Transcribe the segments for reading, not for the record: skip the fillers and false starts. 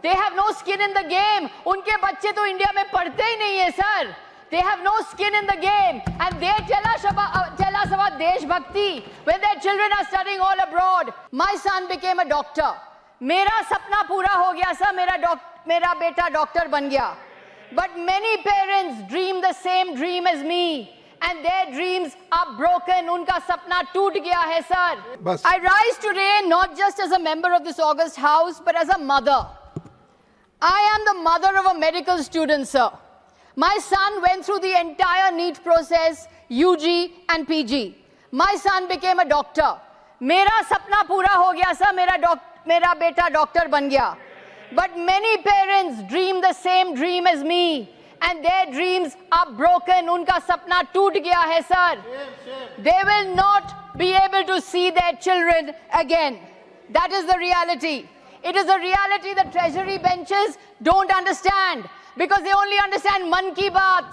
They have no skin in the game. उनके बच्चे तो इंडिया में पढ़ते ही नहीं है sir. They have no skin in the game, and they tell us about deshbhakti when their children are studying all abroad. My son became a doctor. मेरा सपना पूरा हो गया सर. मेरा बेटा डॉक्टर बन गया. But many parents dream the same dream as me, and their dreams are broken. उनका सपना टूट गया है sir. I rise today not just as a member of this august house, but as a mother. I am the mother of a medical student, sir. My son went through the entire NEET process, UG and PG. My son became a doctor. मेरा सपना पूरा हो गया sir. मेरा बेटा doctor बन गया. But many parents dream the same dream as me, and their dreams are broken. उनका सपना टूट गया है sir. They will not be able to see their children again. That is the reality. It is a reality that treasury benches don't understand, because they only understand Man Ki Baat.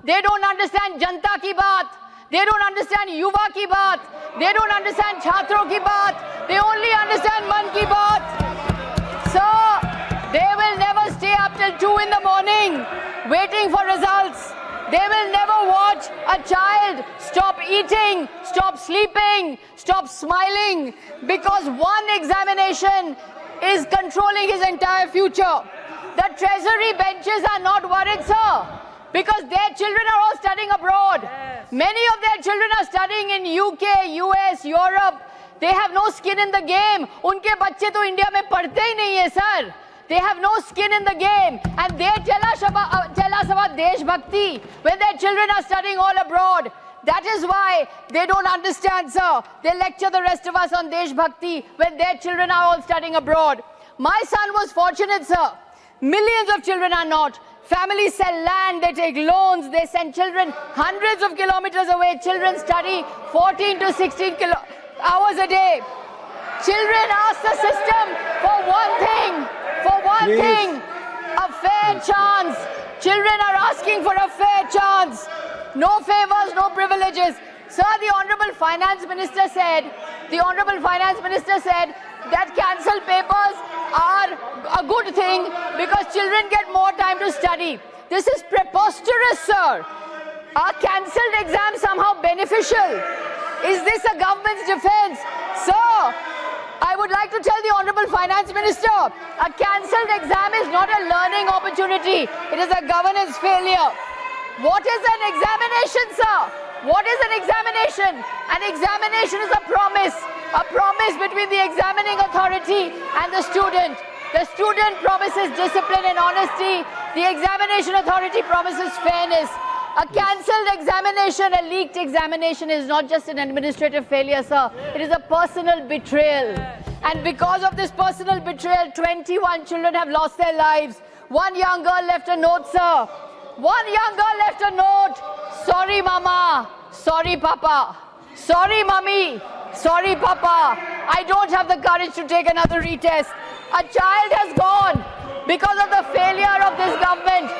They don't understand Janta Ki Baat. They don't understand Yuva Ki Baat. They don't understand Chhatron Ki Baat. They only understand Man Ki Baat. So, they will never stay up till 2 in the morning waiting for results. They will never watch a child stop eating, stop sleeping, stop smiling, because one examination is controlling his entire future. The treasury benches are not worried, sir, because their children are all studying abroad. Many of their children are studying in UK, US, Europe. They have no skin in the game. उनके बच्चे तो India में पढ़ते ही नहीं है, sir. They have no skin in the game, and they tell us about deshbhakti when their children are studying all abroad. That is why they don't understand, sir. They lecture the rest of us on deshbhakti when their children are all studying abroad. My son was fortunate, sir. Millions of children are not. Families sell land, they take loans, they send children hundreds of kilometers away. Children study 14 to 16 hours a day. Children ask the system for one thing, a fair chance. Children are asking for a fair chance. No favors, no privileges. Sir, the Honorable Finance Minister said that cancelled papers are a good thing because children get more time to study. This is preposterous, sir. Are cancelled exams somehow beneficial? Is this a government's defense? Sir, I would like to tell the Honorable Finance Minister, a cancelled exam is not a learning opportunity. It is a governance failure. What is an examination, sir? What is an examination? An examination is a promise between the examining authority and the student. The student promises discipline and honesty. The examination authority promises fairness. A cancelled examination, a leaked examination is not just an administrative failure, sir. It is a personal betrayal. And because of this personal betrayal, 21 children have lost their lives. One young girl left a note, sir. One young girl left a note. Sorry, Mama. Sorry, Papa. Sorry, Mummy. Sorry, Papa. I don't have the courage to take another retest. A child has gone because of the failure of this government.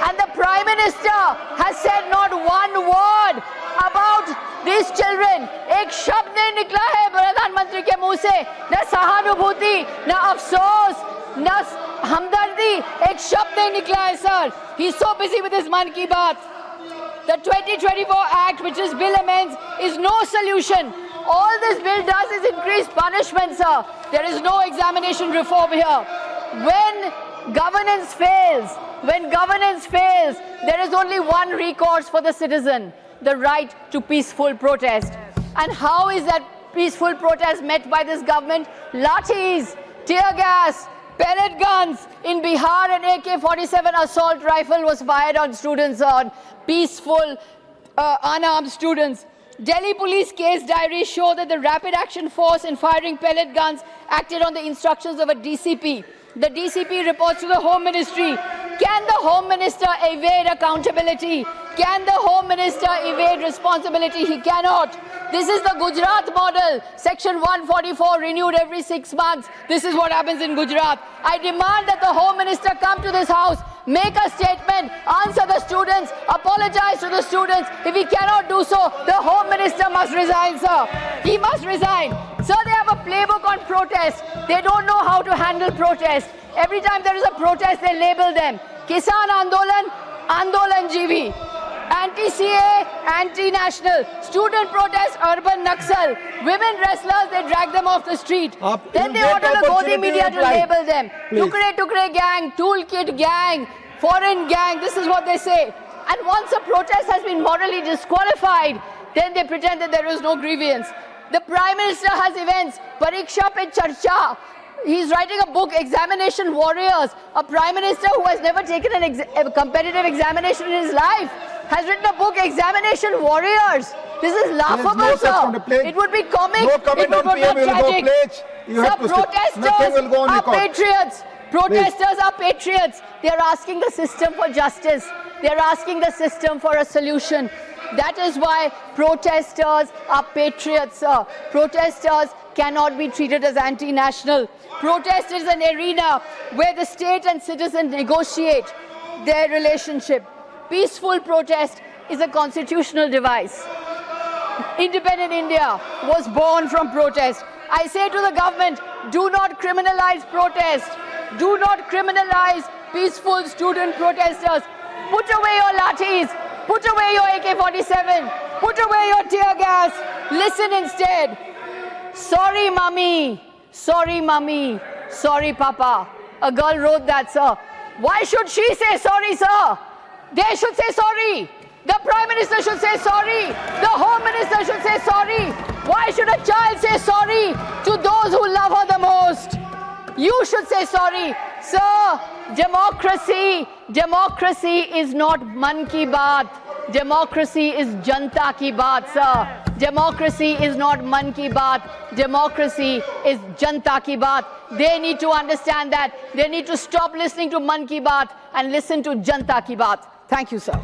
And the Prime Minister has said not one word about these children. एक शब्द नहीं निकला है प्रधानमंत्री के मुंह से. न सहानुभूति, न अफसोस, न हमदर्दी. एक शब्द नहीं निकला है, sir. He's so busy with his Man Ki Baat. The 2024 Act, which is bill amends, is no solution. All this bill does is increase punishment, sir. There is no examination reform here. When governance fails, there is only one recourse for the citizen, the right to peaceful protest. And how is that peaceful protest met by this government? Lathis, tear gas, pellet guns. In Bihar, an AK-47 assault rifle was fired on students, on peaceful, unarmed students. Delhi police case diaries show that the Rapid Action Force in firing pellet guns acted on the instructions of a DCP. The DCP reports to the Home Ministry. Can the Home Minister evade accountability? Can the Home Minister evade responsibility? He cannot. This is the Gujarat model. Section 144 renewed every 6 months. This is what happens in Gujarat. I demand that the Home Minister come to this house, make a statement, answer the students, apologize to the students. If he cannot do so, the Home Minister must resign, sir. He must resign. Sir, they have a playbook on protest. They don't know how to handle protest. Every time there is a protest, they label them Kisan Andolan, Andolan GV. Anti-CA, anti-national. Student protest, urban Naxal. Women wrestlers, they drag them off the street. Then they order the Godi media to label them. Tukre Tukre gang, toolkit gang, foreign gang. This is what they say. And once a protest has been morally disqualified, then they pretend that there is no grievance. The Prime Minister has events. Pariksha Pe Charcha. He's writing a book, Examination Warriors. A Prime Minister who has never taken a competitive examination in his life has written a book, Examination Warriors. This is laughable, sir. It would be comic. No comment it would on PM, be tragic. Sir, protesters are patriots. Protesters are patriots. They are asking the system for justice. They are asking the system for a solution. That is why protesters are patriots, sir. Protesters cannot be treated as anti-national. Protest is an arena where the state and citizen negotiate their relationship. Peaceful protest is a constitutional device. Independent India was born from protest. I say to the government, do not criminalize protest. Do not criminalize peaceful student protesters. Put away your lathis. Put away your AK-47. Put away your tear gas. Listen instead. Sorry, mummy. Sorry, mummy. Sorry, papa. A girl wrote that, sir. Why should she say sorry, sir? They should say sorry. The Prime Minister should say sorry. The Home Minister should say sorry. Why should a child say sorry to those who love her the most? You should say sorry. Sir, democracy is not man ki baat. Democracy is janta ki baat, sir. Democracy is not man ki baat. Democracy is janta ki baat. They need to understand that. They need to stop listening to man ki baat and listen to janta ki baat. Thank you, sir.